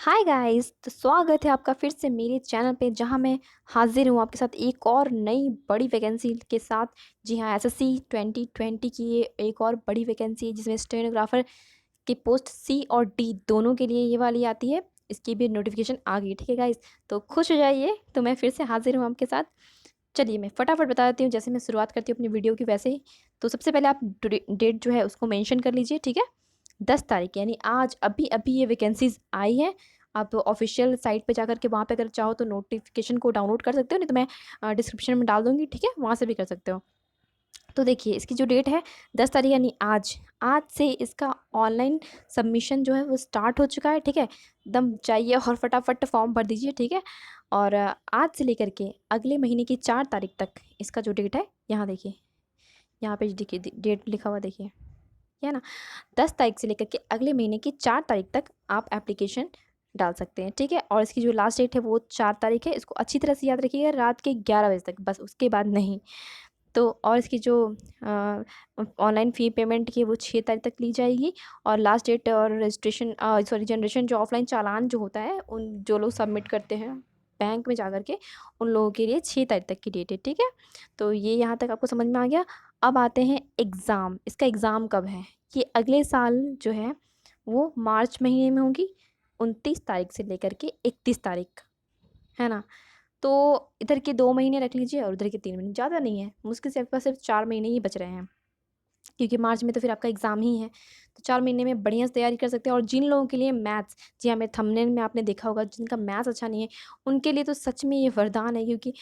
Hi guys, तो स्वागत है आपका फिर से मेरे चैनल पे जहां मैं हाजिर हूं आपके साथ एक और नई बड़ी वैकेंसी के साथ। जी हाँ, एसएससी 2020 की ये एक और बड़ी वैकेंसी है जिसमें स्टेनोग्राफर की पोस्ट सी और डी दोनों के लिए ये वाली आती है। इसकी भी नोटिफिकेशन आ गई, ठीक है गाइस, तो खुश हो जाइए। तो मैं फिर से हाजिर हूँ आपके साथ। चलिए मैं फटाफट बता देती हूँ, जैसे मैं शुरुआत करती हूँ अपनी वीडियो की वैसे ही। तो सबसे पहले आप डेट जो है उसको मेंशन कर लीजिए, ठीक है। 10 तारीख यानी आज अभी अभी ये वैकेंसीज आई हैं। आप ऑफिशियल साइट पे जाकर के वहाँ पे अगर चाहो तो नोटिफिकेशन को डाउनलोड कर सकते हो, नहीं तो मैं डिस्क्रिप्शन में डाल दूँगी, ठीक है, वहाँ से भी कर सकते हो। तो देखिए इसकी जो डेट है 10 तारीख यानी आज आज से इसका ऑनलाइन सबमिशन जो है वो स्टार्ट हो चुका है, ठीक है। एकदम जाइए और फटाफट फॉर्म भर दीजिए, ठीक है। और आज से लेकर के अगले महीने की 4 तारीख तक इसका जो डेट है, यहाँ देखिए, यहाँ पे देखिए डेट लिखा हुआ देखिए, है ना। 10 तारीख से लेकर के अगले महीने की 4 तारीख तक आप एप्लीकेशन डाल सकते हैं, ठीक है। और इसकी जो लास्ट डेट है वो 4 तारीख है। इसको अच्छी तरह से याद रखिएगा, रात के 11 बजे तक, बस उसके बाद नहीं। तो और इसकी जो ऑनलाइन फ़ी पेमेंट की है वो 6 तारीख तक ली जाएगी। और लास्ट डेट और रजिस्ट्रेशन सॉरी जनरेशन जो ऑफलाइन चालान जो होता है उन जो लोग सबमिट करते हैं बैंक में जा कर के, उन लोगों के लिए 6 तारीख तक की डेट है, ठीक है। तो ये यहाँ तक आपको समझ में आ गया। अब आते हैं एग्ज़ाम। इसका एग्ज़ाम कब है? ये अगले साल जो है वो मार्च महीने में होगी, 29 तारीख से लेकर के 31 तारीख, है ना। तो इधर के 2 महीने रख लीजिए और उधर के 3 महीने, ज़्यादा नहीं है, मुश्किल से आपके पास सिर्फ 4 महीने ही बच रहे हैं, क्योंकि मार्च में तो फिर आपका एग्ज़ाम ही है। तो 4 महीने में बढ़िया से तैयारी कर सकते हैं। और जिन लोगों के लिए मैथ्स, जी हाँ, मेरे थंबनेल में आपने देखा होगा, जिनका मैथ्स अच्छा नहीं है उनके लिए तो सच में ये वरदान है, क्योंकि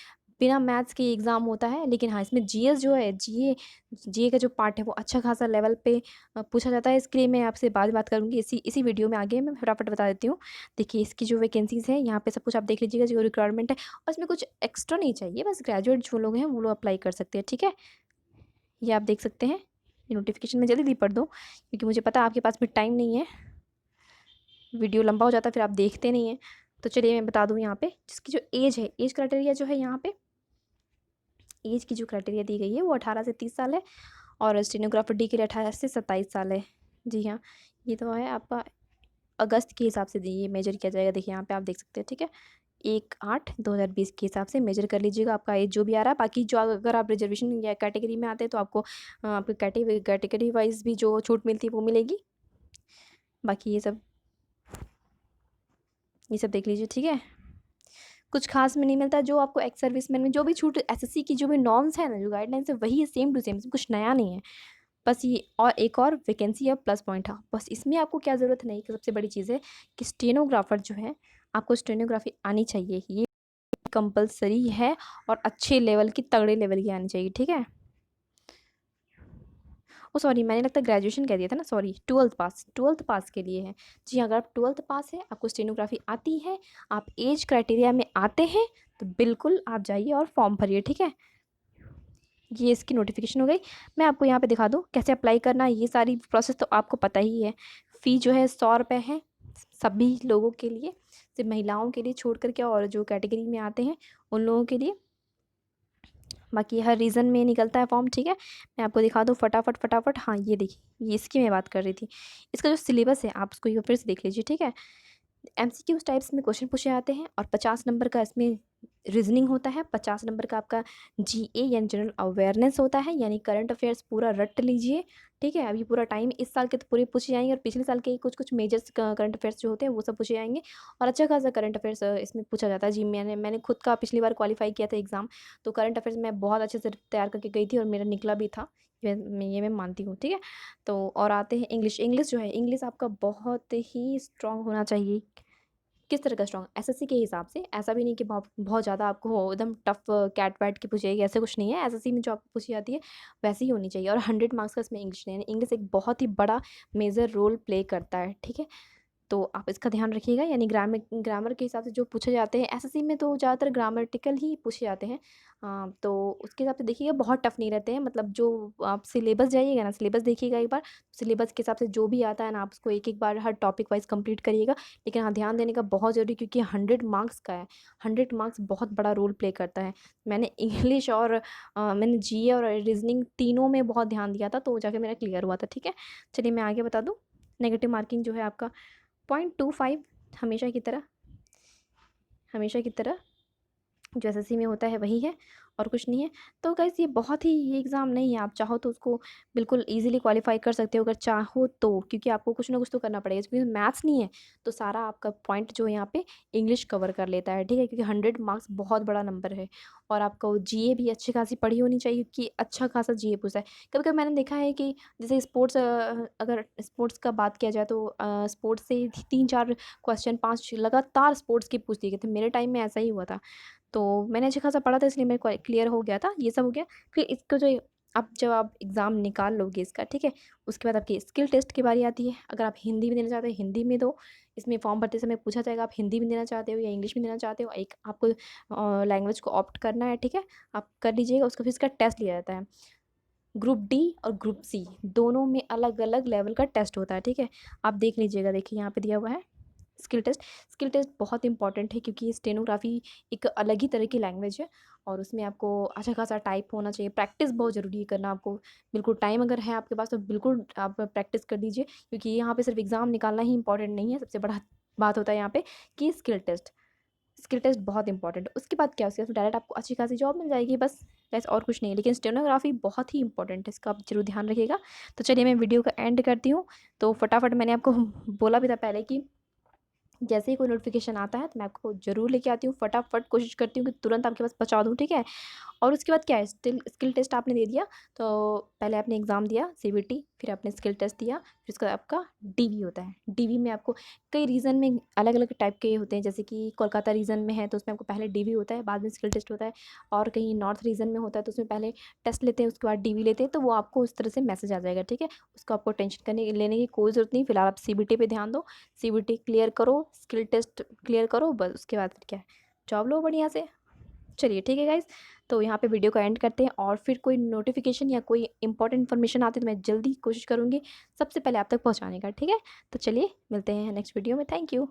बिना मैथ्स के एग्ज़ाम होता है। लेकिन हाँ, इसमें जीएस जो है, जीए का जो पार्ट है वो अच्छा खासा लेवल पे पूछा जाता है। इसके लिए मैं आपसे बाद में बात करूँगी, इसी वीडियो में आगे मैं फटाफट बता देती हूँ। देखिए इसकी जो वैकेंसीज़ है यहाँ पे सब कुछ आप देख लीजिएगा, जो रिक्वायरमेंट है। और इसमें कुछ एक्स्ट्रा नहीं चाहिए, बस ग्रेजुएट जो लोग हैं वो लोग अप्लाई कर सकते हैं, ठीक है। ये आप देख सकते हैं। ये नोटिफिकेशन मैं जल्दी पढ़ दूँ, क्योंकि मुझे पता है आपके पास भी टाइम नहीं है, वीडियो लंबा हो जाता है फिर आप देखते नहीं हैं। तो चलिए मैं बता दूँ यहाँ पे, जिसकी जो एज है, एज क्राइटेरिया जो है यहाँ पे, एज की जो क्राइटेरिया दी गई है वो 18 से 30 साल है। और स्टेनोग्राफर डी के लिए 18 से 27 साल है। जी हाँ, ये तो है आपका अगस्त के हिसाब से ये मेजर किया जाएगा। देखिए यहाँ पे आप देख सकते हैं, ठीक है। 1/8/2020 के हिसाब से मेजर कर लीजिएगा आपका एज जो भी आ रहा है। बाकी जो अगर आप रिजर्वेशन या कैटेगरी में आते हैं तो आपको आपकी कैटेगरी वाइज भी जो छूट मिलती है वो मिलेगी। बाकी ये सब देख लीजिए, ठीक है। कुछ खास में नहीं मिलता। जो आपको एक्स सर्विसमैन में जो भी छूट, एसएससी की जो भी नॉर्म्स है ना, जो गाइडलाइंस है, वही है, सेम टू सेम, कुछ नया नहीं है। बस ये और एक और वैकेंसी है, प्लस पॉइंट। हाँ, बस इसमें आपको क्या ज़रूरत नहीं, कि सबसे बड़ी चीज़ है कि स्टेनोग्राफर जो है, आपको स्टेनोग्राफी आनी चाहिए, ये कंपलसरी है। और अच्छे लेवल की, तगड़े लेवल की आनी चाहिए, ठीक है। ओ सॉरी, मैंने लगता है ग्रेजुएशन कह दिया था ना, सॉरी, 12th पास, 12th पास के लिए है। जी हाँ, अगर आप 12th पास है, आपको स्टेनोग्राफी आती है, आप एज क्राइटेरिया में आते हैं, तो बिल्कुल आप जाइए और फॉर्म भरिए, ठीक है। ये इसकी नोटिफिकेशन हो गई। मैं आपको यहाँ पे दिखा दूँ कैसे अप्लाई करना है। ये सारी प्रोसेस तो आपको पता ही है। फ़ी जो है 100 रुपये है सभी लोगों के लिए, सिर्फ महिलाओं के लिए छोड़ कर के, और जो कैटेगरी में आते हैं उन लोगों के लिए। बाकी हर रीज़न में निकलता है फॉर्म, ठीक है। मैं आपको दिखा दूँ फटाफट फटाफट। हाँ, ये देखिए, ये इसकी मैं बात कर रही थी। इसका जो सिलेबस है आप उसको एक बार फिर से देख लीजिए, ठीक है। एमसीक्यूज टाइप्स में क्वेश्चन पूछे जाते हैं, और 50 नंबर का इसमें रीजनिंग होता है। 50 नंबर का आपका जीए यानी जनरल अवेयरनेस होता है, यानी करंट अफेयर्स पूरा रट लीजिए, ठीक है। अभी पूरा टाइम, इस साल के तो पूरे पूछे जाएंगे, और पिछले साल के कुछ कुछ मेजर्स करंट अफेयर्स जो होते हैं वो सब पूछे जाएंगे। और अच्छा खासा करंट अफेयर्स इसमें पूछा जाता है। जी, मैंने खुद का पिछली बार क्वालिफाई किया था एग्ज़ाम, तो करंट अफेयर्स मैं बहुत अच्छे से तैयार करके गई थी और मेरा निकला भी था। मैं मानती हूँ, ठीक है। तो और आते हैं इंग्लिश। इंग्लिश जो है, इंग्लिश आपका बहुत ही स्ट्रांग होना चाहिए। किस तरह का स्ट्रॉन्ग? एसएससी के हिसाब से, ऐसा भी नहीं कि बहुत बहुत ज़्यादा आपको एकदम टफ कैट वैट की पूछी जाएगी, ऐसा कुछ नहीं है। एसएससी में जो आपको पूछी जाती है वैसी ही होनी चाहिए। और 100 मार्क्स का इसमें इंग्लिश नहीं है। इंग्लिश एक बहुत ही बड़ा मेजर रोल प्ले करता है, ठीक है। तो आप इसका ध्यान रखिएगा। यानी ग्रामर ग्रामर के हिसाब से जो पूछे जाते हैं एसएससी में, तो ज़्यादातर ग्रामेटिकल ही पूछे जाते हैं। तो उसके हिसाब से देखिएगा, बहुत टफ नहीं रहते हैं। मतलब जो आप सिलेबस जाइएगा ना, सिलेबस देखिएगा एक बार, सिलेबस के हिसाब से जो भी आता है ना, आप उसको एक एक बार हर टॉपिक वाइज कंप्लीट करिएगा। लेकिन हाँ, ध्यान देने का बहुत ज़रूरी, क्योंकि 100 मार्क्स का है। 100 मार्क्स बहुत बड़ा रोल प्ले करता है। मैंने इंग्लिश और मैंने जीए और रीजनिंग तीनों में बहुत ध्यान दिया था, तो जाके मेरा क्लियर हुआ था, ठीक है। चलिए मैं आगे बता दूँ। नेगेटिव मार्किंग जो है आपका 0.25 हमेशा की तरह, हमेशा की तरह जो एसएससी में होता है वही है और कुछ नहीं है। तो गाइस ये बहुत ही, ये एग्ज़ाम नहीं है, आप चाहो तो उसको बिल्कुल ईज़िली क्वालीफाई कर सकते हो अगर चाहो तो, क्योंकि आपको कुछ ना कुछ तो करना पड़ेगा। क्योंकि मैथ्स नहीं है तो सारा आपका पॉइंट जो है यहाँ पे इंग्लिश कवर कर लेता है, ठीक है? क्योंकि 100 मार्क्स बहुत बड़ा नंबर है और आपको जीए भी अच्छी खासी पढ़ी होनी चाहिए कि अच्छा खासा जीए पूछता है। कभी-कभी मैंने देखा है कि जैसे स्पोर्ट्स, अगर स्पोर्ट्स का बात किया जाए तो स्पोर्ट्स से 3-4 क्वेश्चन 5 लगातार स्पोर्ट्स के पूछ दिए गए थे। मेरे टाइम में ऐसा ही हुआ था। तो मैंने अच्छा खासा पढ़ा था इसलिए मेरे को क्लियर हो गया था, ये सब हो गया। फिर इसका जो अब जब आप एग्ज़ाम निकाल लोगे इसका, ठीक है? उसके बाद आपकी स्किल टेस्ट की बारी आती है। अगर आप हिंदी में देना चाहते हो हिंदी में दो। इसमें फॉर्म भरते समय पूछा जाएगा आप हिंदी में देना चाहते हो या इंग्लिश में देना चाहते हो। एक आपको लैंग्वेज को ऑप्ट करना है, ठीक है? आप कर लीजिएगा, उसका फिर इसका टेस्ट लिया जाता है। ग्रुप डी और ग्रुप सी दोनों में अलग-अलग लेवल का टेस्ट होता है, ठीक है? आप देख लीजिएगा, देखिए यहाँ पे दिया हुआ है स्किल टेस्ट। स्किल टेस्ट बहुत इंपॉर्टेंट है क्योंकि स्टेनोग्राफी एक अलग ही तरह की लैंग्वेज है और उसमें आपको अच्छा खासा टाइप होना चाहिए। प्रैक्टिस बहुत ज़रूरी है करना आपको। बिल्कुल टाइम अगर है आपके पास तो बिल्कुल आप प्रैक्टिस कर लीजिए, क्योंकि यहाँ पे सिर्फ एग्ज़ाम निकालना ही इंपॉर्टेंट नहीं है, सबसे बड़ा बात होता है यहाँ पे कि स्किल टेस्ट। स्किल टेस्ट बहुत इंपॉर्टेंट है। उसके बाद क्या, उसके बाद डायरेक्ट आपको अच्छी खासी जॉब मिल जाएगी बस। बस और कुछ नहीं है, लेकिन स्टेनोग्राफी बहुत ही इंपॉर्टेंट है, इसका आप ज़रूर ध्यान रखिएगा। तो चलिए मैं वीडियो का एंड करती हूँ। तो फटाफट मैंने आपको बोला भी था पहले कि जैसे ही कोई नोटिफिकेशन आता है तो मैं आपको ज़रूर लेके आती हूँ। फटाफट कोशिश करती हूँ कि तुरंत आपके पास पहुँचा दूँ, ठीक है? और उसके बाद क्या है, स्किल टेस्ट आपने दे दिया, तो पहले आपने एग्ज़ाम दिया सीबीटी, फिर आपने स्किल टेस्ट दिया, फिर उसके बाद आपका डीवी होता है। डीवी में आपको कई रीजन में अलग-अलग टाइप के होते हैं, जैसे कि कोलकाता रीजन में है तो उसमें आपको पहले डीवी होता है, बाद में स्किल टेस्ट होता है। और कहीं नॉर्थ रीजन में होता है तो उसमें पहले टेस्ट लेते हैं, उसके बाद डीवी लेते हैं, तो वो आपको उस तरह से मैसेज आ जाएगा, ठीक है? उसको आपको टेंशन करने लेने की कोई ज़रूरत नहीं। फिलहाल आप सीबीटी पे ध्यान दो, सीबीटी क्लियर करो, स्किल टेस्ट क्लियर करो, बस उसके बाद फिर क्या है, जॉब लो बढ़िया से। चलिए ठीक है गाइज़, तो यहाँ पे वीडियो का एंड करते हैं और फिर कोई नोटिफिकेशन या कोई इंपॉर्टेंट इन्फॉर्मेशन आती है तो मैं जल्दी कोशिश करूँगी सबसे पहले आप तक पहुँचाने का, ठीक है? तो चलिए मिलते हैं नेक्स्ट वीडियो में। Thank you.